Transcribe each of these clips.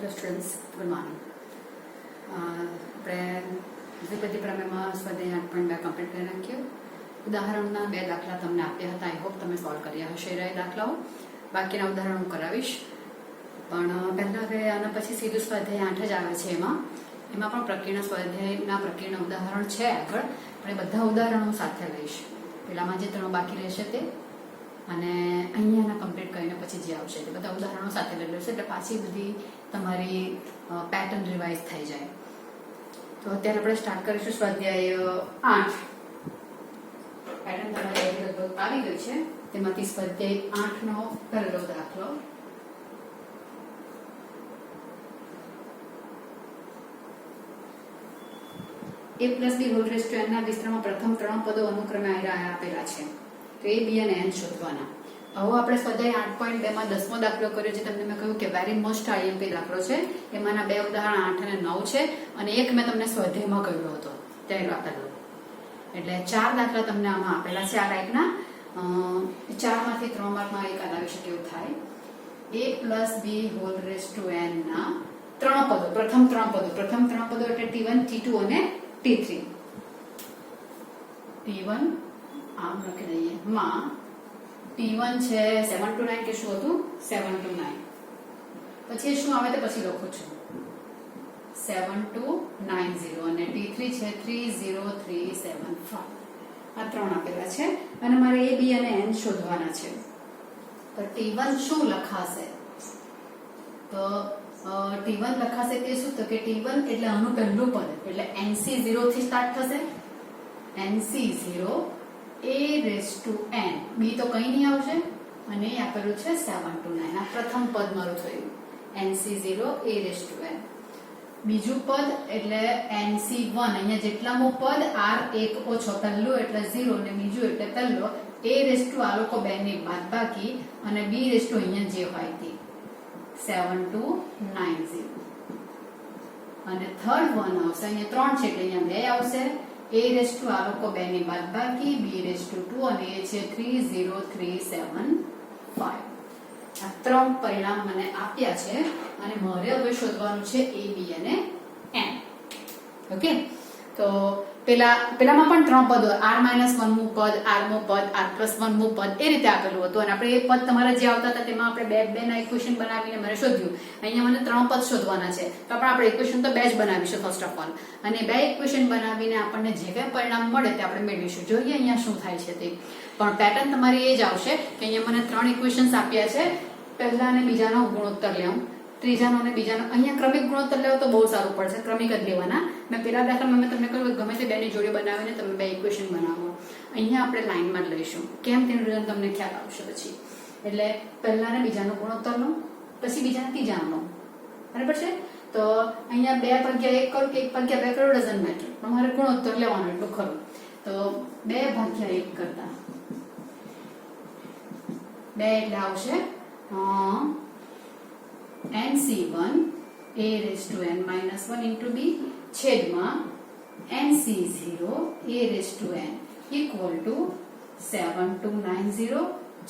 Hello students, good morning. આપણે દ્વિપદી પ્રમેયમાં સ્વાધ્યાય 8.2 complete કરી નાખ્યું. ઉદાહરણના 2 દાખલા તમને આપ્યા હતા. આઈ હોપ તમે સોલ્વ કર્યા હશે એ દાખલાઓ. બાકીના ઉદાહરણો હું કરાવીશ, પણ પહેલાં હવે આના પછી સીધું સ્વાધ્યાય 8 જ આવે છે. એમાં પણ પ્રક્રિયાના સ્વાધ્યાયના પ્રક્રિયાના ઉદાહરણ છે આગળ, પણ એ બધા ઉદાહરણો સાથે લઈશ. પેલામાં જે 3 બાકી રહેશે તે અને અહીંયાના કમ્પ્લીટ કરીને પછી જે આવશે તે બધા ઉદાહરણો સાથે લઈ લેશે, એટલે પાછી બધી તમારી પેટર્ન રિવાઇઝ થઈ જાય. તો અત્યારે આપણે સ્ટાર્ટ કરીશું સ્વાધ્યાય 8. પેટર્ન તમારી લગભગ આવી ગઈ છે. તેમાંથી સ્વાધ્યાય 8નો પહેલો દાખલો. a + b whole raise to n ના વિસ્તરણમાં પ્રથમ 3 પદો અનુક્રમે આપેલા છે. તો a, b અને n શોધવાના. હવે આપણે સ્વાધ્યાય 8.2 માં 10મો દાખલો કર્યો છે. તમને મેં કહ્યું કે વેરી મોસ્ટ IMP દાખલો છે. એમાંના 2 ઉદાહરણ 8 અને 9 છે, અને એક મેં તમને સ્વાધ્યાયમાં કહ્યો હતો ત્યારે આપેલો. એટલે 4 દાખલા તમને આમાં આપેલા છે આ ટાઈપના. 4માંથી 3 માર્કમાં એક આવી શકે એવું થાય. a + b whole raise to n ના 3 પદો, પ્રથમ 3 પદો એટલે t1, t2 અને t3. t1 આમ લખી દઈએ માં t1 છે 7 to 9 કે શું હતું 7 to 9. પછી શું આવે તે પછી લખું છું 7 to 9 0, અને t3 છે 3 0 3 7 5. આ 3 આપેલા છે અને મારે a, b અને n શોધવાના છે. તો t1 શું લખાશે? તો t1 લખાશે તે શું? તો કે t1 એટલે આનું પહેલું પદ એટલે nc 0 થી સ્ટાર્ટ થશે. nc 0 a raise to n. b તો કઈ નહીં આવશે, અને એ આપેલું છે 7 to 9. આ પ્રથમ પદ મારું થયું nc 0 a raise to n. બીજું પદ એટલે nc 1, અહીંયા જેટલામો પદ r1 ઓછો, પહેલું એટલે 0 અને બીજું એટલે પહેલો, a રેઝ ટુ આ લોકો બે ની બાદબાકી, અને b રેઝ ટુ અહીંયા જે હોય તે 7 to 9 0. અને થર્ડ વન આવશે, અહીંયા 3 છે એટલે અહીંયા 2 આવશે. a રેઝ ટુ આ લોકો બે ની બાદબાકી, b રેઝ ટુ 2, અને એ છે 3 0 3 7 5. આ 3 પરિણામ મને આપ્યા છે, અને મારે હવે શોધવાનું છે a, b અને n. ઓકે, તો પેલામાં પણ 3 પદો, r-1 મું પદ, r મું પદ, r+1 મું પદ, એ રીતે આપેલું હતું. અને આપણે એ પદ તમારા જે આવતા હતા તેમાં આપણે બે ના ઇક્વેશન બનાવીને મને શોધ્યું. અહીંયા મને 3 પદ શોધવાના છે, તો આપણે ઇક્વેશન તો 2 જ બનાવીશું ફર્સ્ટ ઓફ ઓલ, અને 2 ઇક્વેશન બનાવીને આપણને જે કંઈ પરિણામ મળે તે આપણે મેળવીશું. જોઈએ અહીંયા શું થાય છે તે. પણ પેટર્ન તમારી એ જ આવશે કે અહીંયા મને 3 ઇક્વેશન્સ આપ્યા છે. પહેલા અને બીજાનો ગુણોત્તર લેવું, ત્રીજાનો અને બીજાનો. અહીંયા ક્રમિક ગુણોત્તર લેવો તો બહુ સારું પડશે, ક્રમિક જ લેવાના. મેં પેલા દાખલામાં મેં તમને કહ્યું ગમે તે 2 ની જોડી બનાવીને તમે 2 ઇક્વેશન બનાવો. અહીંયા આપણે લાઈનમાં જ લઈશું. કેમ તેનું રીઝન તમને ખ્યાલ આવશે પછી. એટલે પહેલા અને બીજાનો ગુણોત્તર લો, પછી બીજાના ત્રીજાનો લો, બરાબર છે. તો અહીંયા 2/1 કરું કે 1/2 કરું, ડઝન્ટ મેટર, પણ મારે ગુણોત્તર લેવાનો એટલું ખરું. તો 2/1 કરતા 2 એટલે આવશે nc1 a raise to n -1 into b છેદમાં nc0 a raise to n equal to 7 to 9 0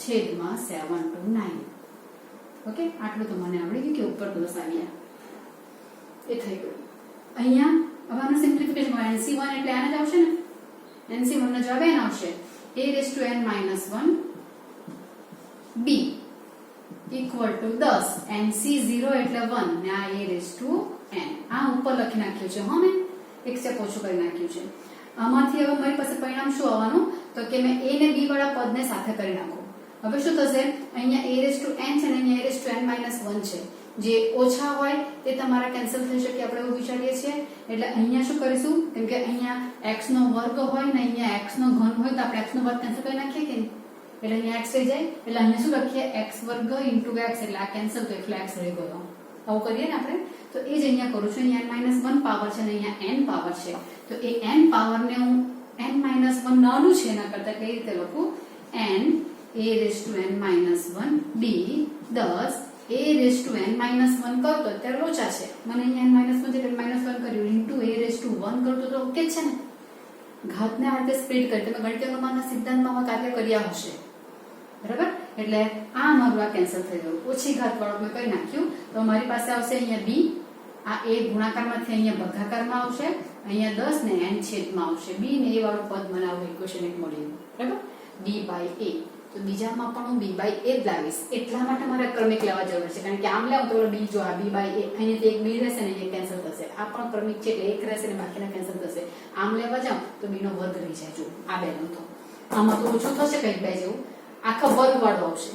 છેદમાં 7 to 9. ઓકે, આટલું તો મને આવડી ગયું કે ઉપર પ્લસ આવ્યા એ થઈ ગયું. અહીંયા હવે આનું સિમ્પ્લિફિકેશન nc1 એટલે આને જ આવશે ને. nc1 નો જવાબ n આવશે. a raise to n -1 b equal to 10. nc0 એટલે 1 ને આ a રેઝ ટુ n. આ ઉપર લખી નાખ્યું છે. હો, મેં એક સ્ટેપ ઓછું કરી નાખ્યું છે. આમાંથી હવે મારી પાસે પરિણામ શું આવવાનું? તો કે મેં a ને b વાળા પદને સાથે કરી નાખું. હવે શું થશે? અહીંયા a રેઝ ટુ n છે ને અહીંયા a રેઝ ટુ n -1 છે. જે ઓછા હોય તે તમારા કેન્સલ થઈ શકે, આપણે એવું વિચારીએ છીએ. એટલે અહીંયા શું કરીશું? કેમ કે અહીંયા x નો વર્ગ હોય ને અહીંયા x નો ઘન હોય, તો આપણે x નો વર્ગ કેન્સલ કરી નાખીએ કે નહીં? એટલે અહીંયા x થઈ જાય. એટલે અહીંયા શું લખીએ? x² * x. એટલે આ કેન્સલ, તો એટલે x રહી ગયો. આવું કરીએ ને આપણે. તો એ જ અહીંયા કરું છું. અહીંયા n-1 પાવર છે અને અહીંયા n પાવર છે. તો એ n પાવરને હું n-1 નાનું છે એના કરતા કઈ રીતે લખું? n a raise to n -1 b 10 a raise to n -1 કરતો અત્યારે લોચા છે. મને અહીંયા n-1 છે એટલે -1 કર્યું ઇન્ટુ a રેઝ ટુ 1 કરતો તો ઓકે છે ને. ઘાતને આ રીતે સ્પ્લિટ કરી તમે ગણિત અનુમાનના સિદ્ધાંતમાં કાર્ય કર્યા હશે, બરાબર. એટલે આ મારું આ કેન્સલ થઈ ગયું, ઓછી ઘાત વાળું મેં કરી નાખ્યું. તો મારી પાસે આવશે અહીંયા બી, આ એ ગુણાકારમાંથી અહીંયા ભાગાકારમાં આવશે, અહીંયા 10 ને n છેદમાં આવશે. બી ને એ વાળું પદ મને આવું ઇક્વેશન એક મળ્યું, બરાબર. બી બાય એ, તો બીજામાં પણ હું બી બાય એ જ લાવીશ. એટલા માટે મારે ક્રમિક લેવા જરૂર છે, કારણ કે આમ લેવું તો બી જો આ બી બાય એ અહીંયાથી એક બી રહેશે ને એ કેન્સલ થશે. આ પણ ક્રમિક છે એટલે એક રહેશે ને બાકીના કેન્સલ થશે. આમ લેવા જાવ તો બી નો વર્ગ રહી જાય. જો આ બે નો તો આમાં તો ઓછું થશે કંઈક બે જેવું, આખા વર્ગ વાળો આવશે.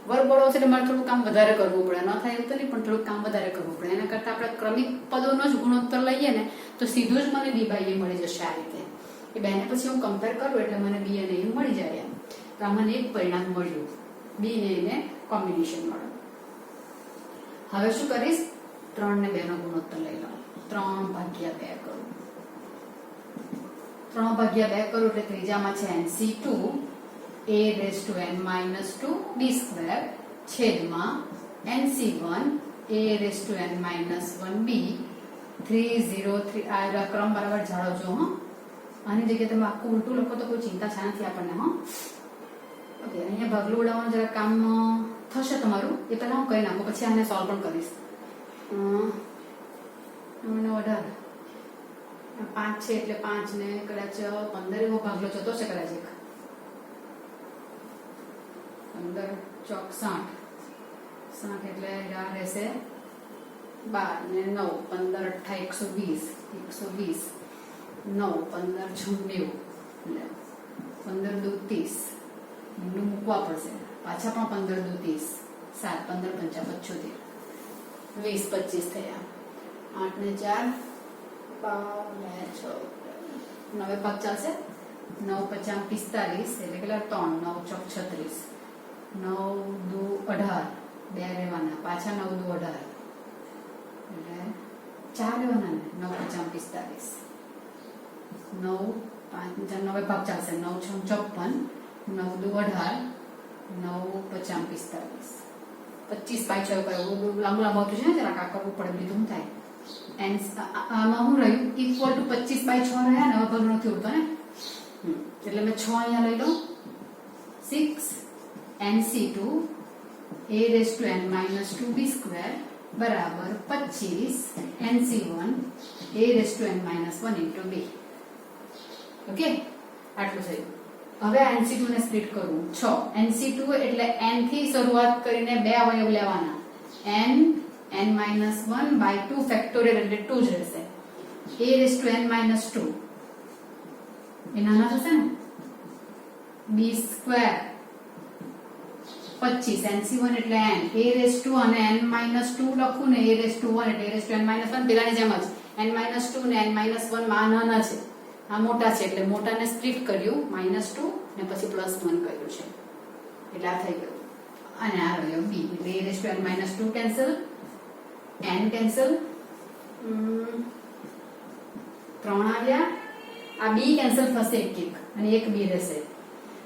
વર્ગ વાળો આવશે એટલે મારે થોડું કામ વધારે કરવું પડે. ન થાય એવું તો નહીં, પણ થોડું કામ વધારે કરવું પડે. એના કરતાં આપણે ક્રમિક પદોનો જ ગુણોત્તર લઈએ ને તો સીધું જ મને બી બાય એ મળી જશે. આ રીતે એ બેને પછી હું કમ્પેર કરું એટલે મને બી અને એ મળી જાય. એમ તો આ મને એક પરિણામ મળ્યું, બી ને એને કોમ્બિનેશન મળ્યું. હવે શું કરીશ, 3 ને 2 નો ગુણોત્તર લઈ લઉં. 3/2 કરું. 3/2 કરું એટલે ત્રીજામાં છે NC2 a⁻n-2b² છેદમાં NC1 a⁻n-1b 303. આ ક્રમ બરાબર જાળવજો. હો, આની જગ્યાએ તમે આખું ઉલટું લખો તો કોઈ ચિંતા છે નથી આપણને. હો, ઓકે. અહીંયા ભાગલું ઉડાવવાનું જરા કામ થશે તમારું, એ પહેલા હું કરી નાખું, પછી આને સોલ્વ પણ કરીશ. 18 5 છે એટલે 5 ને કદાચ 15 એવો ભાગલો જતો છે કદાચ. એક 15 ચોક 60 એટલે આ રહેશે 12 ને 9 15 8 120 9 15 96 એટલે 15 દુ 30 નું મૂકવા પડશે પાછા, પણ 15 દુ 30 7 15 55 75 20 25 થયા. 8 ને 4 12 ને 6 9 5 ચાલશે. 9 5 45 એટલે કેટલા 3 9 ચોક 36 9 દુ 18 બે રહેવાના, પાછા 9 દુ 18 એટલે 4 રહેવાના ને. 9 5 45 9 5 9 ભાગ ચાલશે. 9 6 54 9 દુ 18 9 5 45 25 પાછળ કરવું લાંબુ આવતું છે ને, જરા કા કરવું પડે, બીજું શું થાય. આમાં હું રહ્યું ઇક્વલ ટુ 25/6 રહ્યા ને. હવે ભાગ નથી ઉડતો ને, એટલે મેં 6 અહીંયા લઈ લઉં. 6 NC2 a⁻n-2b² બરાબર 25 NC1 a⁻n-1 × b. ઓકે, આટલું થયું. હવે NC2 ને સ્પ્લિટ કરું. 6 NC2 એટલે n થી શરૂઆત કરીને બે અવયવ લેવાના. n-1/2 ફેક્ટોરિયલ એટલે 2 જ રહેશે. a⁻n-2 એ નાના થશે ને. b² 25 NC1 એટલે n a⁻n અને n-2 લખું ને a⁻1 એટલે a⁻n-1 પેલાની જેમ જ n-2 ને n-1 માં નાના છે, આ મોટા છે એટલે મોટાને સ્પ્લિટ કર્યું -2 ને પછી +1 કર્યું છે એટલે આ થઈ ગયું. અને આ રહ્યો b એટલે a⁻n-2 કેન્સલ, n કેન્સલ, 3 આવ્યા. આ b કેન્સલ થશે એક અને એક b રહેશે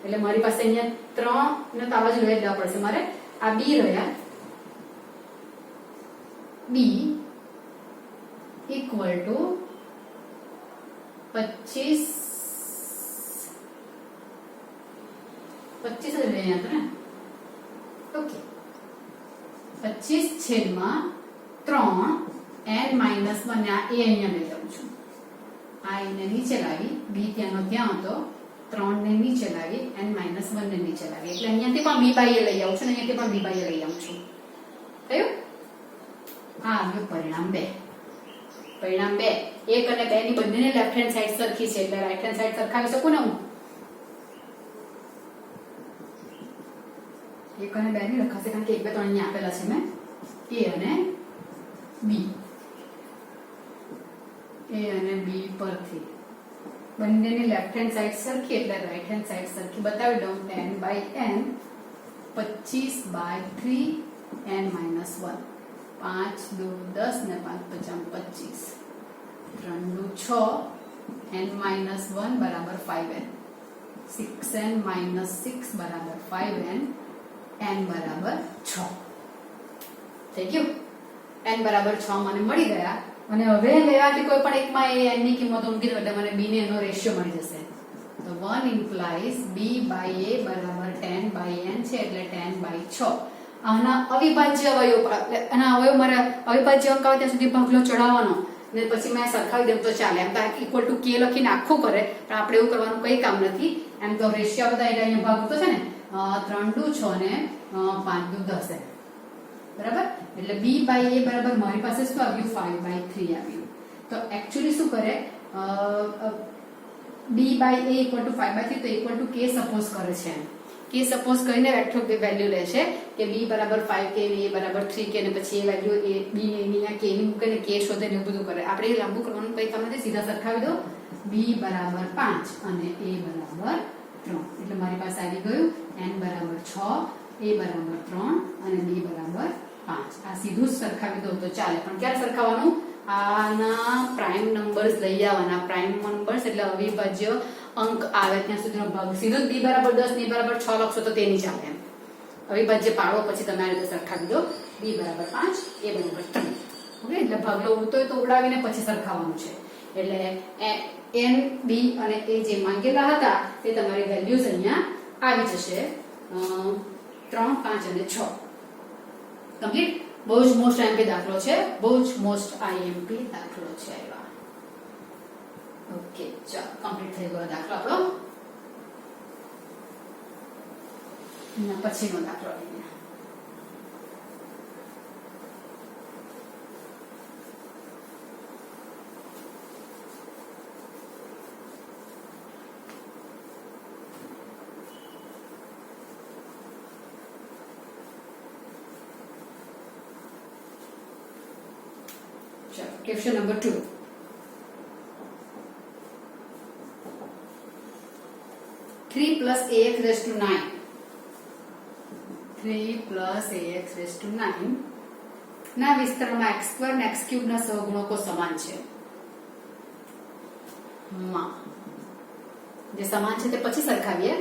એટલે મારી પાસે અહીંયા 3 ને તો આવા જ લઈ લેવા પડશે મારે. આ b રહ્યા, b ઇક્વલ ટુ 25 જ રહે અહીંયા તો ને. ઓકે, 25/3 n-1 ને આ a અહીંયા લઈ લઉં છું. આ એને નીચે લાવી, b ત્યાંનો ત્યાં હતો, 3 ને નીચે લાવી, n-1 ને નીચે લાવી એટલે અહીંયાથી પણ b બાય લઈ આવું છું ને અહીંયાથી પણ b બાય લઈ આવું છું. થયું? આ આવ્યું પરિણામ 2. પરિણામ 2 1 અને 2 ની બંનેને લેફ્ટ હેન્ડ સાઈડ સરખી છે એટલે રાઈટ હેન્ડ સાઈડ સરખાવી શકું ને હું. 1 અને 2 ની લખાશે કારણ કે 1 2 3 અહીંયા આપેલા છે મેં. a અને b, a અને b પરથી બંનેની લેફ્ટ હેન્ડ સાઈડ સરખી એટલે રાઈટ હેન્ડ સાઈડ સરખી બતાવી દઉં. 10/n 25/3 n-1 5 દુ 10 ને 5 5 25 3 દુ 6 n-1 બરાબર 5n 6n - 6 બરાબર 5n n બરાબર 6 થઈ ગયું. n બરાબર 6 મને મળી ગયા અને હવે લેવાથી કોઈ પણ એકમાં એ n ની કિંમત મૂકી દો એટલે મને b ને એનો રેશિયો મળી જશે. તો 1 implies b by a બરાબર 10/n છે એટલે 10/6. આના અવિભાજ્ય અવયવ આના અવયવ મારે અવિભાજ્ય અંક આવે ત્યાં સુધી ભાગલો ચડાવવાનો ને પછી મેં સરખાવી દઉં તો ચાલે. એમ તો ઇક્વલ ટુ k લખીને આખું કરે પણ આપણે એવું કરવાનું કઈ કામ નથી. એમ તો રેશિયો બધા એટલે અહીંયા ભાગ તો છે ને 3 દુ 6 ને 5 દુ 10 બરાબર. એટલે b/a બરાબર મારી પાસે શું આવ્યું 5/3 આવ્યું. તો એકચ્યુઅલી શું કરે b/a = 5/3 તો ઇક્વલ ટુ k સપોઝ કરે છે. k સપોઝ કરીને વેક્ટર વેલ્યુ લે છે કે b બરાબર 5k ને a બરાબર 3k ને પછી એ વેલ્યુ a b ને અહીંયા k ની મૂકીને k શોધે ને બધું કરે. આપણે એ લાંબુ કરવાનું કઈ કામ નથી, સીધા સરખાવી દો. b બરાબર 5 અને a બરાબર 3 એટલે મારી પાસે આવી ગયું n બરાબર 6, a બરાબર 3 અને b બરાબર 5. આ સીધું જ સરખાવી દો તો ચાલે. પણ ક્યારે સરખાવવાનું? આના પ્રાઇમ નંબર્સ લઈ આવવાના. પ્રાઇમ નંબર્સ એટલે અવિભાજ્ય અંક આવે ત્યાં સુધીનો ભાગ. સીધું b બરાબર 10 b બરાબર 6 લખશો તો તે નહીં ચાલે. એમ અવિભાજ્ય પાડો પછી તમે આ રીતે સરખાવી દો. b બરાબર 5 a બરાબર 3. ઓકે, એટલે ભાગલો ઉડતો હોય તો ઉડાવીને પછી સરખાવવાનું છે. એટલે n b અને a જે માંગેલા હતા તે તમારી વેલ્યુઝ અહીંયા આવી જશે 3 5 અને 6. કમ્પ્લીટ. બહુ જ મોસ્ટ આઈએમપી દાખલો છે. બહુ જ મોસ્ટ આઈએમપી દાખલો છે. ઓકે, ચાલો કમ્પ્લીટ થઈ ગયો દાખલો આપણો. પછીનો દાખલો લઈએ. Question number 2. Three plus ax raised to 9. 3 plus ax raised to 9 ના વિસ્તારમાં x2 અને x3 ના સહગુણકો સમાન છે. જે સમાન છે તે પછી સરખાવીએ.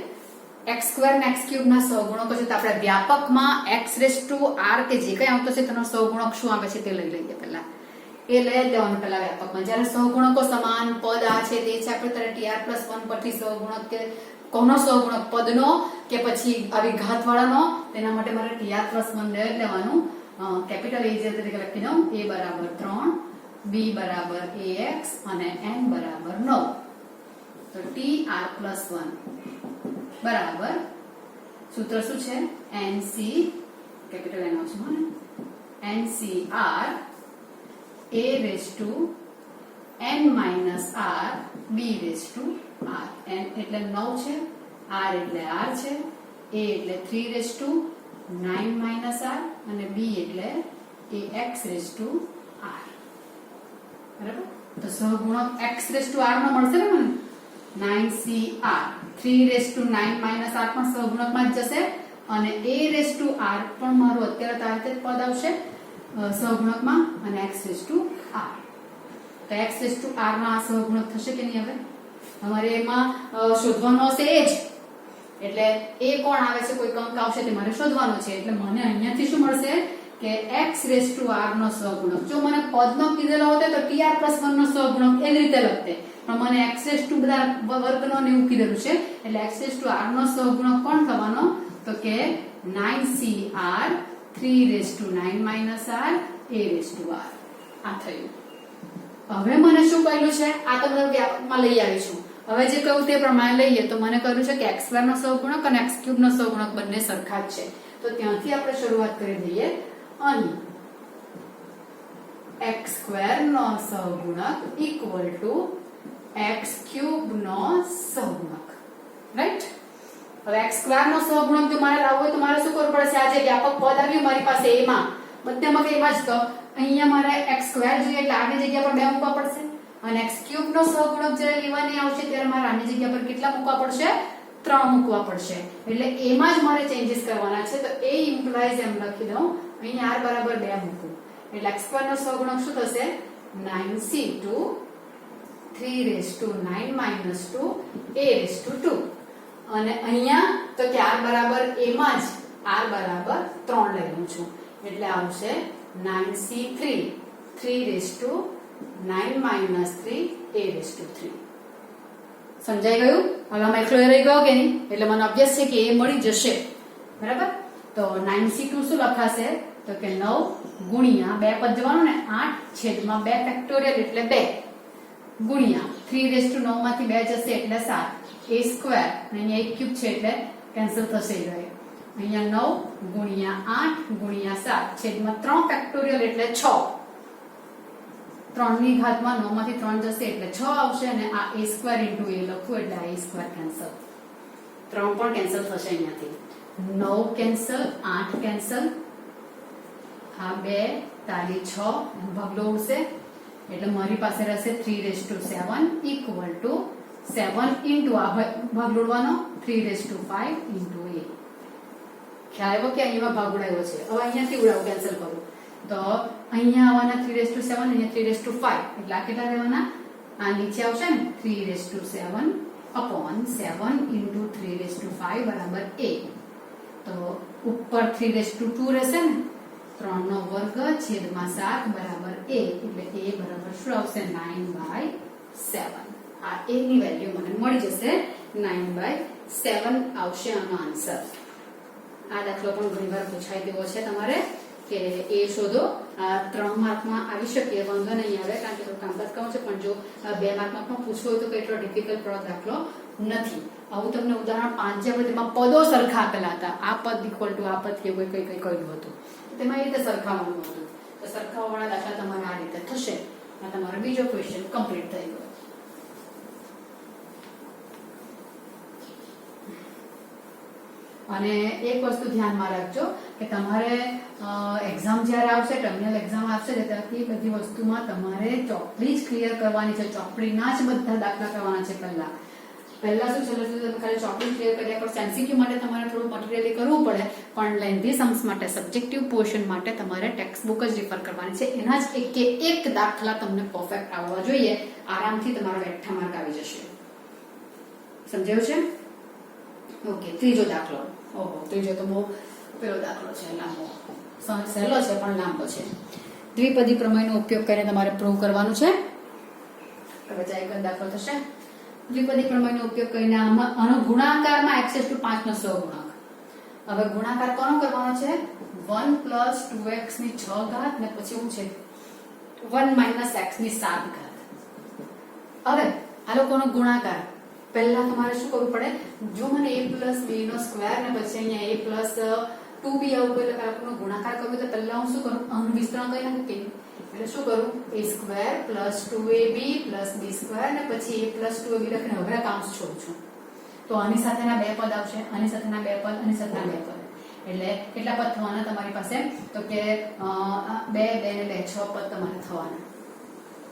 x2 અને x3 ના સહગુણકો છે તો આપણે વ્યાપકમાં x raised to r કે જે કંઈ આવતો છે તેનો સહગુણક શું આવે છે તે લઈ લઈએ. પહેલા એ લઈ લેવાનું પેલા વ્યાપકમાં. જ્યારે સહગુણકો સમાન પદ આ છે તે છે આપણે ત્યારે tr+1 પરથી સહગુણક કે કોનો સહગુણક પદનો કે પછી આવી ઘાતવાળાનો, તેના માટે મારે tr+1 લઈ લેવાનું. કેપિટલ A જે તરીકે લખી દઉં. a બરાબર 3, b બરાબર ax અને n બરાબર 9. તો tr+1 બરાબર સૂત્ર શું છે? nc કેપિટલ N આવશે ને ncr a raised to n minus r b raised to r. n એટલે 9 છે, r એટલે r છે, a એટલે 3 raised to 9 minus r અને b એટલે ax raised to r. બરાબર. તો સહગુણક x raised to r માં મળશે ને મને 9cr. 3 raised to 9 minus r પણ સહગુણકમાં જ જશે અને a raised to r પણ મારું અત્યારે તો આ રીતે પદ આવશે સહગુણકમાં અને x raised to r. તો x raised to r માં આ સહગુણક થશે કે નહીં? હવે અમારે એમાં શોધવાનો હશે એ જ. એટલે a કોણ આવે છે, કોઈ અંક આવશે તે મારે શોધવાનો છે. એટલે મને અહીંયાથી શું મળશે કે x raised to r નો સહગુણક. જો મને પદનો કીધેલો હોત તો tr+1 નો સહગુણક એ રીતે લખતે, પણ મને x raised to બધા વર્ગનો ને એવું કીધેલું છે. એટલે x raised to r નો સહગુણક કોણ થવાનો? તો કે 9cr 3 raised to 9 minus r a raised to r. આ થયું. હવે મને શું કહ્યું છે? આ તો મને વ્યાપકમાં લઈ આવીશું. હવે જે કહ્યું તે પ્રમાણે લઈએ તો મને કહ્યું છે કે x2 નો સહગુણક અને x3 નો સહગુણક બંને સરખા જ છે. તો ત્યાંથી આપણે શરૂઆત કરી દઈએ. અહીં x2 નો સહગુણક ઇક્વલ ટુ x3 નો સહગુણક. રાઈટ. હવે x2 નો સહગુણક જો મારે લાવવો હોય તો મારે શું કરવું પડશે? આ જે વ્યાપક પદ આવ્યું મારી પાસે એમાં બધામાં એમાં જ તો અહીંયા મારે x2 જોઈએ એટલે આની જગ્યા પર 2 મૂકવા પડશે અને x3 નો સહગુણક જ્યારે લેવાની આવશે ત્યારે મારે આની જગ્યા પર કેટલા મૂકવા પડશે? 3 મૂકવા પડશે. એટલે એમાં જ મારે ચેન્જીસ કરવાના છે. તો એ ઇમ્પ્લાઇઝ એમ લખી દઉં અહીંયા r બરાબર 2 મૂકું એટલે x2 નો સહગુણક શું થશે? 9c2 3 raised to 9 minus 2 a raised to 2. અને અહીંયા તો કે r બરાબર a માં જ r બરાબર 3 લઈ લઉં છું એટલે આવશે 9c3 3 raised to 9 minus 3 a raised to 3. સમજાઈ ગયું? હવે આમાં એકલો રહી ગયો કે નહીં? એટલે મને ઓબ્વિયસ છે કે એ મળી જશે. બરાબર? તો 9c2 શું લખાશે? તો કે 9 ગુણ્યા 2 પદ જવાનું ને 8 છેદમાં 2 ફેક્ટોરિયલ એટલે 2 ગુણ્યા 3⁹ માંથી 2 જશે એટલે 7 a સ્ક્વેર અને અહીંયા 1 ક્યુબ છે એટલે કેન્સલ થશે રહે. અહીંયા 9 ગુણ્યા 8 ગુણ્યા 7 છેદમાં 3 ફેક્ટોરિયલ એટલે 6. 3 ની ઘાતમાં 9 માંથી 3 જશે એટલે 6 આવશે અને આ a સ્ક્વેર ઇન્ટુ a લખું એટલે a સ્ક્વેર કેન્સલ. 3 પણ કેન્સલ થશે અહીંયાથી. 9 કેન્સલ, 8 કેન્સલ, આ 2 તાલી 6 ભાગલો ઉડશે એટલે મારી પાસે રહેશે 3⁻7 ઇક્વલ ટુ 7 ઇન્ટુ આ ભાગ ઉડવાનો 3⁵ ઇન્ટુ a. ખ્યાલ આવ્યો કે અહીંયા ભાગ ઉડાવ્યો છે? હવે અહીંયાથી ઉડાવું, કેન્સલ કરું તો અહીંયા આવવાના 3⁻7, અહીંયા 3⁵ એટલે આ કેટલા રહેવાના? આ નીચે આવશે ને 3⁻7 upon 7 into 3⁵ બરાબર a. તો ઉપર 3⁻2 રહેશે ને, 3 નો વર્ગ છેદમાં 7 બરાબર a એટલે a બરાબર શું આવશે? 9/7. આ a ની વેલ્યુ મને મળી જશે 9/7 આવશે આનો આન્સર. આ દાખલો પણ ઘણીવાર પૂછાઈ દેવો છે તમારે કે એ શોધો. 3 માર્કમાં આવી શકે, વાંધો નહીં આવે કારણ કે થોડું કામકાજ કહું છે, પણ જો 2 માર્કમાં પણ પૂછવું હોય તો કેટલો ડિફિકલ્ટ દાખલો નથી. આવું તમને ઉદાહરણ 5 જે તેમાં પદો સરખા આપેલા હતા, આ પદ ઇક્વલ ટુ આ પદ કે કઈ કહ્યું હતું, તેમાં એ રીતે સરખાવવાનું હતું. તો સરખાવવાળા દાખલા તમારે આ રીતે થશે. આ તમારો બીજો ક્વેશ્ચન કમ્પ્લીટ થઈ ગયો. અને એક વસ્તુ ધ્યાનમાં રાખજો કે તમારે એક્ઝામ જ્યારે આવશે, ટર્મિનલ એક્ઝામ આવશે, ત્યારથી બધી વસ્તુમાં તમારે ચોપડી જ ક્લિયર કરવાની છે. ચોપડીના જ બધા દાખલા કરવાના છે. પહેલા શું છે, તમે ખાલી ચોપડી ક્લિયર કર્યા કરો. એમસીક્યુ માટે તમારે થોડું મટીરિયલી કરવું પડે, પણ લેન્ધી સમ્સ માટે, સબ્જેક્ટિવ પોર્શન માટે તમારે ટેક્સ્ટ બુક જ રિફર કરવાની છે. એના જ એક દાખલા તમને પરફેક્ટ આવવા જોઈએ. આરામથી તમારા 8 માર્ક આવી જશે. સમજાયું છે? ઓકે, ત્રીજો દાખલો. ઓહો, ત્રીજો તો બહુ પેલો દાખલો છે, લાંબો. સહેલો છે પણ લાંબો છે. દ્વિપદી પ્રમેયનો ઉપયોગ કરીને તમારે પ્રૂવ કરવાનું છે. હવે એક દાખલો થશે. દ્વિપદી પ્રમેયનો ઉપયોગ કરીને આનો ગુણાકારમાં x⁵ નો સહગુણક. હવે ગુણાકાર કોનો કરવાનો છે? 1 + 2x ની 6 ઘાત ને પછી શું છે 1 - x ની 7 ઘાત. હવે આ લોકોનો ગુણાકાર પહેલા તમારે શું કરવું પડે? જો મને a + b નો સ્ક્વેર ને પછી અહીંયા a + 2b આવું કોઈ લખાવાનો ગુણાકાર કરવો તો પહેલા હું શું કરું? આનું વિસ્તરણ કરી નાખું કે એટલે શું કરું? a² + 2ab + b² ને પછી a + 2ab લખીને હવે કાઉન્સ છોડું છું. તો આની સાથેના 2 પદ આવશે, આની સાથેના 2 પદ, આની સાથેના 2 પદ. એટલે કેટલા પદ થવાના તમારી પાસે? તો કે 2 2 ને 2 6 પદ તમારે થવાના.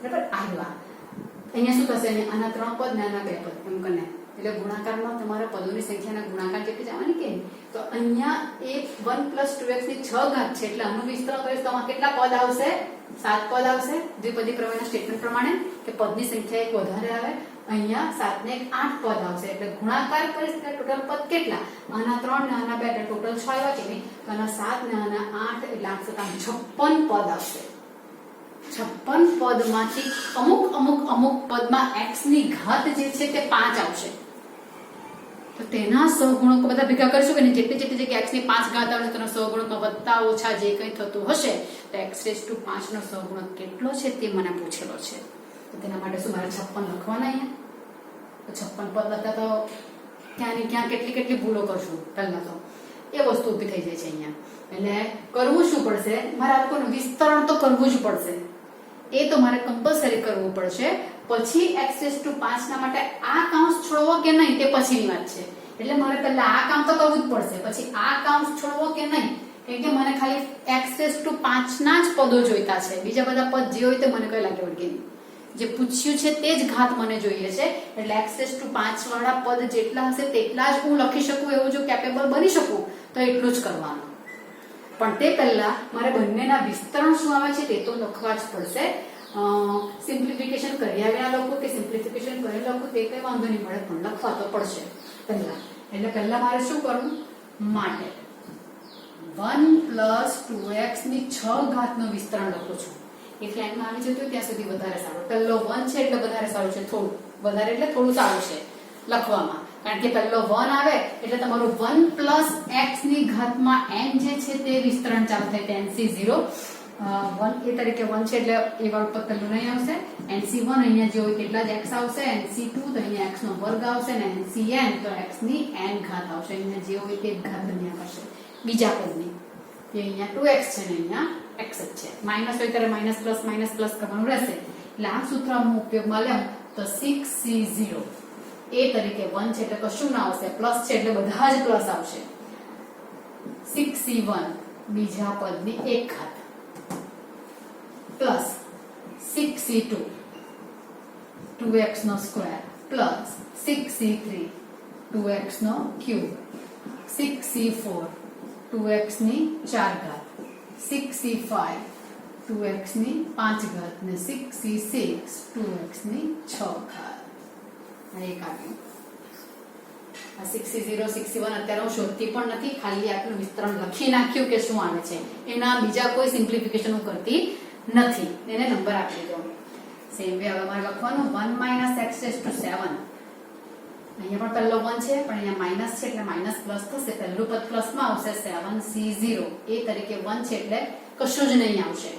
બરાબર? આવ્યા અહીંયા શું થશે? આના 3 પદ ને આના 2 પદ એમ કરીને. એટલે ગુણાકારમાં તમારા પદોની સંખ્યાના ગુણાકાર જેટલી જવાની કે તો અહીંયા એ 1 + 2x ની 6 ઘાત છે એટલે આનું વિસ્તરણ કરીશ તો આમાં કેટલા પદ આવશે? 7 પદ આવશે. દ્વિપદી પ્રમેયના સ્ટેટમેન્ટ પ્રમાણે કે પદની સંખ્યા એક વધારે આવે. અહીંયા 7 ને 8 પદ આવશે એટલે ગુણાકાર કરીશ એટલે ટોટલ પદ કેટલા? આના 3 ને આના 2 એટલે ટોટલ 6 આવ્યા કે નહીં? તો આના 7 ને આના 8 એટલે 8 56 પદ આવશે. 56 પદમાંથી અમુક પદમાં x ની ઘાત જે છે તે 5 આવશે. તો તેના સહગુણકો બધા ભેગા કરીશું કે જેટલી જગ્યાએ x ની 5 ઘાત આવે તેનો સહગુણક વત્તા ઓછા જે કંઈ થતું હશે તો x⁵ નો સહગુણક કેટલો છે તે મને પૂછેલો છે. તો તેના માટે શું મારે 56 લખવાના અહીંયા? તો 56 પદ લખતા તો ક્યાં ને ક્યાં કેટલી ભૂલો કરશું. પહેલા તો એ વસ્તુ ઊભી થઈ જાય છે અહીંયા. એટલે કરવું શું પડશે? મારે આ લોકોનું વિસ્તરણ તો કરવું જ પડશે. એ તો મારે કમ્પલસરી કરવું પડશે. પછી x⁵ ના માટે આ કાઉન્સ છોડવો કે નહીં તે પછીની વાત છે. એટલે મારે પહેલા આ કામ તો કરવું જ પડશે, પછી આ કાઉન્સ છોડવો કે નહીં, કેમ કે મને ખાલી x⁵ ના જ પદો જોઈતા છે. બીજા બધા પદ જે હોય તે મને કઈ લાગે વળગે નહીં. જે પૂછ્યું છે તે જ ઘાત મને જોઈએ છે. એટલે x⁵ વાળા પદ જેટલા હશે તેટલા જ હું લખી શકું એવું જો કેપેબલ બની શકું તો એટલું જ કરવાનું. પણ તે પહેલા મારે બંનેના વિસ્તરણ શું આવે છે તે તો લખવા જ પડશે. સિમ્પ્લિફિકેશન કર્યા વિના લખું કે સિમ્પ્લિફિકેશન કરી લખું તે કઈ વાંધો નહીં મળે, પણ લખવા તો પડશે પહેલા. એટલે પહેલા મારે શું કરવું? માટે 1 + 2x ની 6 ઘાતનું વિસ્તરણ લખું છું. એ ફ્લેટમાં આવી જતું ત્યાં સુધી વધારે સારું. પહેલો 1 છે એટલે વધારે સારું છે, થોડું વધારે એટલે થોડું સારું છે. લખવામાં, કારણ કે પહેલો 1 આવે એટલે તમારું 1 પ્લસ x ની ઘાતમાં n જે છે તે વિસ્તરણ ચાલુ થાય. તો nc0 1 એ તરીકે 1 છે એટલે એ વાળું પદ પહેલું નહીં આવશે. nc1 અહીંયા જે હોય કેટલા જ x આવશે. nc2 તો અહીંયા x નો વર્ગ આવશે અને ncn તો x ની n ઘાત આવશે. અહીંયા જે હોય તે ઘાત બન્યા કરશે બીજા પદની. એ અહીંયા 2x છે ને અહીંયા x જ છે. માઈનસ હોય ત્યારે માઈનસ પ્લસ કરવાનું રહેશે. એટલે આ સૂત્ર હું ઉપયોગમાં લેમ તો 6c0 એ તરીકે 1 છે એટલે કશું ના આવશે, પ્લસ છે એટલે બધા જ પ્લસ આવશે. 6c1 બીજા પદની 1 ઘાત પ્લસ 6c2 2x નો સ્ક્વેર પ્લસ 6c3 2x નો ક્યુબ 6c4 2x ની 4 ઘાત 6c5 2x ની 5 ઘાત ને 6c6 2x ની 6 ઘાત. આ એક આવ્યું. આ 6c0 6c1 અત્યારે હું શોધતી પણ નથી, ખાલી આટલું વિસ્તરણ લખી નાખ્યું કે શું આવે છે. એના બીજા કોઈ સિમ્પ્લિફિકેશન હું કરતી નથી, એને નંબર આપી દો. સેમ વે હવે મારે લખવાનું 1 - x⁷7. અહીંયા પણ પહેલો 1 છે પણ અહીંયા માઈનસ છે એટલે માઈનસ પ્લસ થશે. પહેલું પદ પ્લસમાં આવશે 7c0 એ તરીકે 1 છે એટલે કશું જ નહીં આવશે.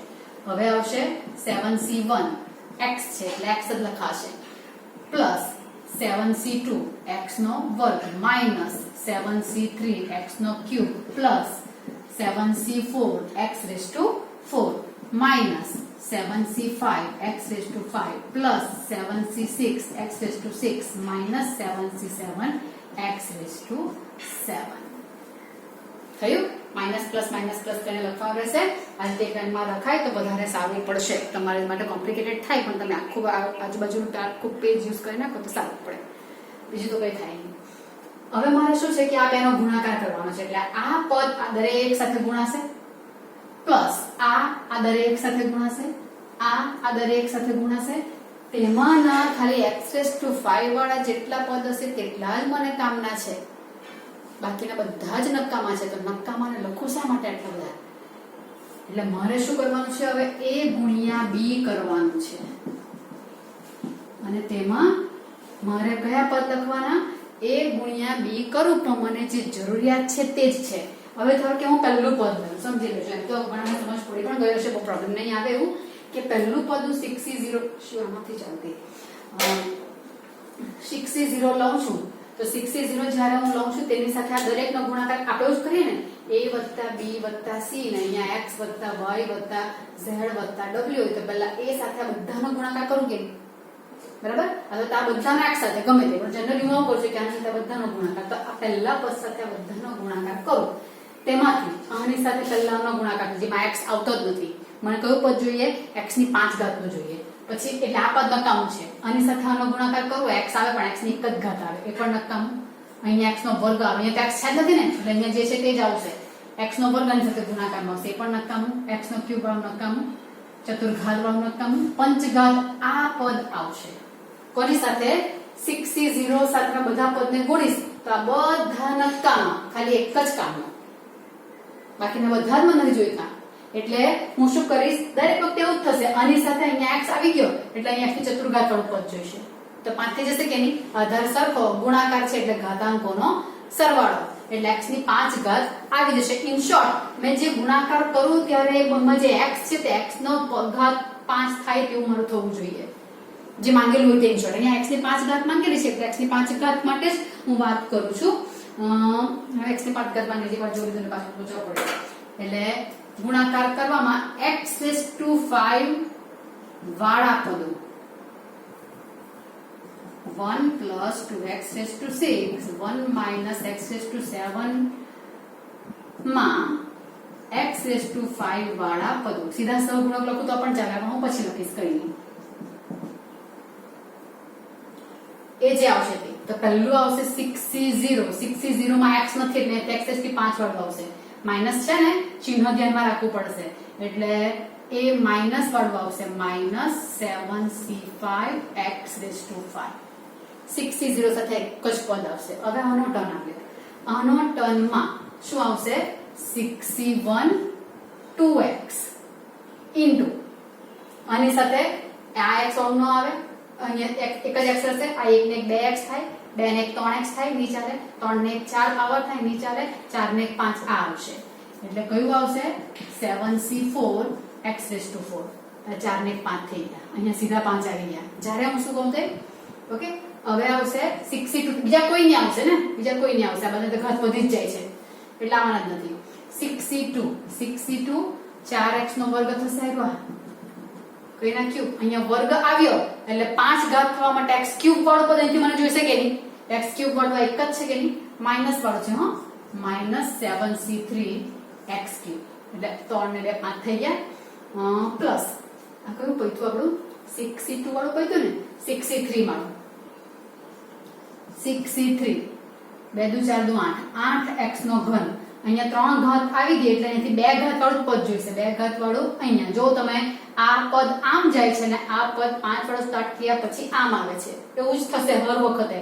હવે આવશે 7c1 x છે એટલે x જ લખાશે પ્લસ 7c2 x નો વર્ગ માઈનસ 7c3 x નો cube plus 7c4 x⁴4 minus 7c5 x⁵5 plus 7c6 x⁶6 minus 7c7 x⁶7 થયું. માઈનસ પ્લસ કરીને લખવાનું રહેશે. આ રીતે પેનમાં લખાય તો વધારે સારું પડશે. તમારા માટે કોમ્પ્લિકેટેડ થાય પણ તમે આખું આજુબાજુનું આખું પેજ યુઝ કરી નાખો તો સારું પડે. બીજું તો કંઈ થાય નહીં. હવે મારે શું છે કે આ બેનો ગુણાકાર કરવાનો છે એટલે આ પદ આ દરેક સાથે ગુણાશે પ્લસ આ દરેક સાથે ગુણાશે, આ દરેક સાથે ગુણાશે. તેમાંના ખાલી x⁵5 વાળા જેટલા પદ હશે તેટલા જ મને કામના છે, બાકીના બધા જ નકામા છે. તો નકામાને લખું શા માટે આટલા બધા? એટલે મારે શું કરવાનું છે હવે a ગુણ્યા b કરવાનું છે અને તેમાં મારે કયા પદ લખવાના? a ગુણ્યા b કરું પણ મને જે જરૂરિયાત છે તે જ છે. હવે ધારો કે હું પહેલું પદ લઉં, સમજી લેજો. એમ તો ઘણા સમજ પડી પણ ગયો છે, બહુ પ્રોબ્લેમ નહીં આવે એવું કે પહેલું પદ હું 6c0 શું આમાંથી ચાલતી 6c0 લઉં છું તો 6c0 જ્યારે હું લઉં છું તેની સાથે આ દરેકનો ગુણાકાર આપણે જ કરીએ ને a + b + c ને અહીંયા x + y + z + w હોય તો પહેલા a સાથે આ બધાનો ગુણાકાર કરું કે બરાબર. હવે તો આ બધાના x સાથે ગમે તે પણ જનરલી હું કરું છું કે આની સાથે બધાનો ગુણાકાર. તો આ પહેલા પદ સાથે આ બધાનો ગુણાકાર કરું. તેમાંથી આની સાથે પહેલાનો ગુણાકાર જેમાં x આવતો જ નથી. મને કયું પદ જોઈએ? x ની 5 ઘાતનું જોઈએ. પછી એટલે આ પદ નકામું છે. આની સાથે આનો ગુણાકાર કરું x આવે પણ x ની 1 જ ઘાત આવે, એ પણ નકામું. અહીંયા x નો વર્ગ આવે, અહીંયા તો x છે જ નથી ને એટલે અહીંયા જે છે તે જ આવશે. x નો વર્ગ આની સાથે ગુણાકારમાં આવશે, એ પણ નકામું. x નો ક્યુબ વાળું નકામું, ચતુર્ઘાત વાળું નકામું, પંચઘાત આ પદ આવશે. કોની સાથે? 6c0 સાથે બધા પદને ગુણીશ તો આ બધા નકામા, ખાલી એક જ કામનો, બાકીના બધા જ મને નથી જોઈતા. એટલે હું શું કરીશ? દરેક વખતે એવું જ થશે. આની સાથે અહીંયા x આવી ગયો એટલે અહીંયા x ની ચતુર્ઘાત વાળું પદ જોઈશે તો 5 થઈ જશે કે નહીં? આધાર સરખો, ગુણાકાર છે એટલે ઘાતાંકોનો સરવાળો એટલે x ની 5 ઘાત આવી જશે. ઇન શોર્ટ મેં જે ગુણાકાર કરું ત્યારે જે x છે તે x નો ઘાત 5 થાય તેવું મારું થવું જોઈએ, જે માંગેલું હોય તે. ઇન શોર્ટ અહીંયા x ની 5 ઘાત માંગેલી છે એટલે x ની 5 ઘાત માટે જ હું વાત કરું છું. x ની 5 ઘાત માંગેલી છે જોડી દઈને પાછું પૂછવા પડે એટલે ગુણાકાર કરવામાં x⁵5 વાળા પદો 1 + 2x⁶6 1 - x⁵7 માં x⁵5 વાળા પદો સીધા સહગુણક લખું તો પણ ચાલે, હું પછી લખીશ કઈ નહીં. એ જે આવશે તે તો પહેલું આવશે 6c0. 6c0 માં x નથી એટલે x⁵5 વાળું આવશે. માઈનસ છે ને, ચિહ્ન ધ્યાનમાં રાખવું પડશે એટલે એ માઈનસ વાળું આવશે -7c5 x⁵5. 6c0 સાથે એક જ પદ આવશે. હવે આનો ટર્ન આપ્યો, આનો ટર્નમાં શું આવશે? 6c1 2x ઇન્ટુ આની સાથે આ x વાળું ન આવે, અહીંયા એક જ x હશે, આ એક ને 2x થાય 2 ને 1 3x થાય નહીં ચાલે, 3 ને 1 4 પાવર થાય નહીં ચાલે, 4 ને 1 5 આ આવશે. એટલે કયું આવશે 7c4 x⁴. 4 ને 1 5 થઈ ગયા, અહીંયા સીધા 5 આવી ગયા. જ્યારે હું શું કહું તે ઓકે. હવે આવશે 6c2, બીજા કોઈ નહીં આવશે ને, બીજા કોઈ નહીં આવશે, આ બધા તો ઘાત વધી જ જાય છે એટલે આવવાના જ નથી. 6c2 4x નો વર્ગ થશે. આવ્યો કઈ નાખ્યું, અહીંયા વર્ગ આવ્યો એટલે 5 ઘાત થવા માટે x³ વાળું પદ અહીંથી મને જોઈશે કે નહીં, x³ વાળું એક જ છે કે નહીં, માઈનસ વાળું છે હો, -7c3 x³ એટલે 3 ને 2 5 થઈ ગયા, પ્લસ આ કયું પૈતું આપણું 6c2 વાળું પૈતું ને, 6c3 વાળું 6c3 2 2 4 2 8 8x નો ઘન. અહીંયા 3 ઘાત આવી ગઈ એટલે અહીંથી 2 ઘાત વાળું પદ જોઈશે, 2 ઘાત વાળું અહીંયા. જો તમે આ પદ આમ જાય છે ને આ પદ 5 વાળું સ્ટાર્ટ થયા પછી આમ આવે છે, એવું જ થશે હર વખતે.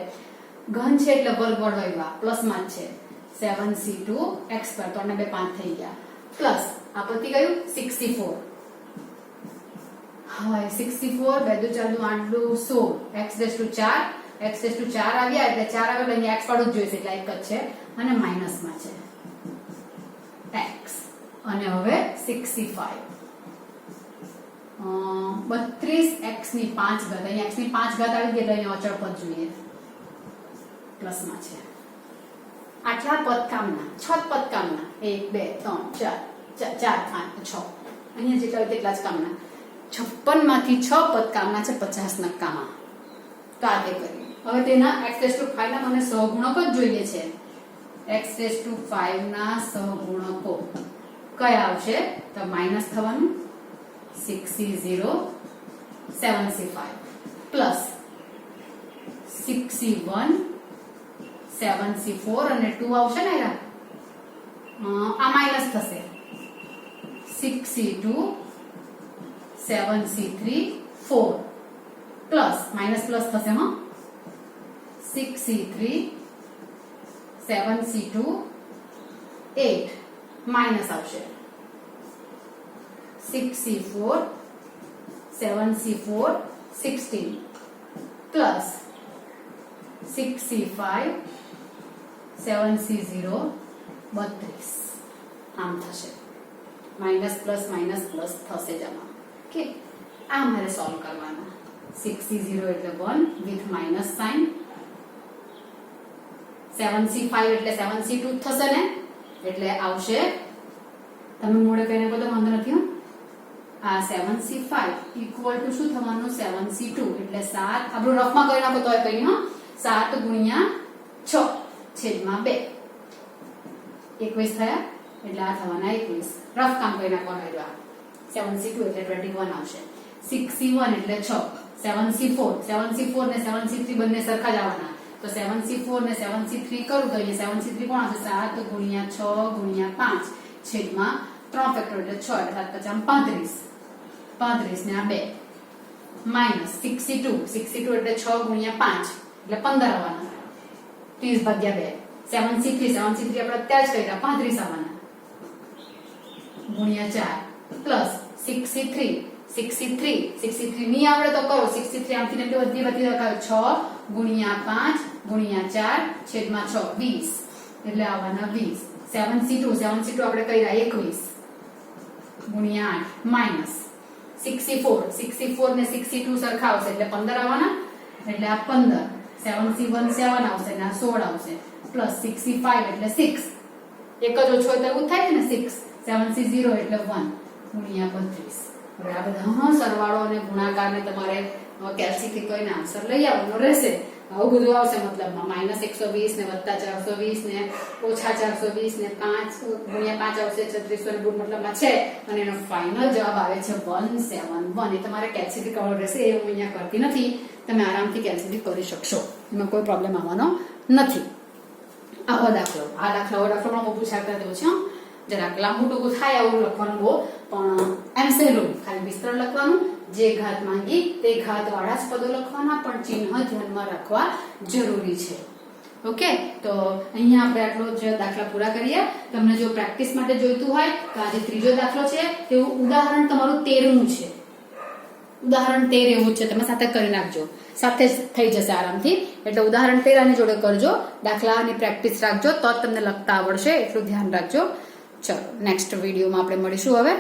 ઘન છે એટલે વર્ગ વાળો આવ્યા, પ્લસ માં જ છે 7c2 x², 3 ને 2 5 થઈ ગયા, પ્લસ આ પતિ ગયું 6c4. હવે 6c4 2 2 4 2 8 2 16 x⁴ આવ્યા એટલે 4 આવે એટલે અહીંયા x વાળું જ જોઈશે એટલે એક જ છે અને માઈનસ માં છે x. અને હવે 6c5 32x ની 5 ઘાત, અહીંયા x ની 5 ઘાત આવી ગઈ એટલે અહીંયા અચળ પદ જોઈએ, પ્લસ માં છે. આટલા પદ કામના 6 પદ કામના 1 2 3 4 5 6 અહીંયા જેટલા તેટલા જ કામના. 56 માંથી 6 પદ કામના છે, 50 ના કામા. તો આ તે કરીએ. હવે તેના x⁵ ના મને સહગુણક જ જોઈએ છે. x⁵ ના સહગુણકો કયા આવશે તો માઈનસ થવાનું 6c0 7c5 plus 6c1 7c4 અને 2 આવશે ને, આ માઈનસ થશે 6c2 7c3 4 plus minus plus થશે હા 6c3 7c2 8 માઈનસ આવશે 6c4 7c4 16 plus 6c5 7c0 32 આમ થશે. માઈનસ પ્લસ થશે જમા. ઓકે, આ મારે સોલ્વ કરવાના. 6c0 એટલે 1 વિથ માઈનસ સાઇન, 7c5 એટલે 7c2 થશે ને એટલે આવશે, તમે મોડે કહીને કહો તો વાંધો નથી. આ 7c5 ઇક્વલ ટુ શું થવાનું 7c2 એટલે 7, આપણું રફમાં કરી નાખો તો કઈ હા 7 ગુણ્યા 6 છેદમાં 2 21 થયા એટલે આ થવાના 21. રફ કામ કરી નાખવાનું એટલે 7c2 એટલે 21 આવશે. 6c1 એટલે 6, 7c4 ને 7c3 બંને સરખા જ આવવાના, તો 7c4 ને 7c3 કરું તો અહીંયા 7c3 કોણ આવશે 7 ગુણ્યા 6 ગુણ્યા 5 છેદમાં 3 ફેક્ટર એટલે 6 એટલે 7 35 ને આ 2 માઈનસ 6c2 એટલે 6 ગુણ્યા 5 એટલે 15 આવવાના 30 ભાગ્યા 2. 7c3 આપણે અત્યારે જ કર્યા 35 આવવાના ગુણ્યા 4 પ્લસ 6c3 નહીં આવડે તો કરો 6c3 આમથી ને બધી લખાયો 6 ગુણ્યા 5 ગુણ્યા 4 છેદમાં 6 20 એટલે આવવાના 20. 7c2 આપણે કર્યા 21 ગુણ્યા 8 માઈનસ 6c4 ને 6c2 સરખા આવશે એટલે 15 આવવાના એટલે આ 15. 7c1 7 આવશે ને આ 16 આવશે પ્લસ 6c5 એટલે 6, એક જ ઓછો હોય તો એવું થાય ને 6. 7c0 એટલે 1 ગુણ્યા 32. હવે આ બધા સરવાળો અને ગુણાકાર ને તમારે કેલ્સીથી કોઈને આન્સર લઈ આવવાનો રહેશે. આવું બધું આવશે મતલબમાં -120 ને +420 ને -420 ને 5 ગુણ્યા 5 આવશે 3600 ગુણ મતલબમાં છે અને એનો ફાઇનલ જવાબ આવે છે 171. એ તમારે કેલ્સીથી કરવાનો રહેશે, એ હું અહીંયા કરતી નથી, તમે આરામથી કેલ્સીથી કરી શકશો, એમાં કોઈ પ્રોબ્લેમ આવવાનો નથી. આવો દાખલો પણ બહુ પૂછાતા તેવું છે. જરાક લાંબુ ટૂંકું થાય આવું લખવાનું બહુ, પણ એમ સહેલું ખાલી વિસ્તરણ લખવાનું, જે ઘાત માંગી તે ઘાત વાળા જ પદો લખવાના, પણ ચિહ્ન ધ્યાનમાં રાખવા જરૂરી છે. ઓકે, તો અહીંયા આપણે આટલો જ દાખલા પૂરા કરીએ. તમને જો પ્રેક્ટિસ માટે જોઈતું હોય તો આજે ત્રીજો દાખલો છે, તેવું ઉદાહરણ તમારું 13મું છે. ઉદાહરણ 13 એવું જ છે, તમે સાથે કરી નાખજો, સાથે જ થઈ જશે આરામથી. એટલે ઉદાહરણ 13 આની જોડે કરજો, દાખલાની પ્રેક્ટિસ રાખજો, તો જ તમને લખતા આવડશે, એટલું ધ્યાન રાખજો. ચલો નેક્સ્ટ વિડીયોમાં આપણે મળીશું હવે.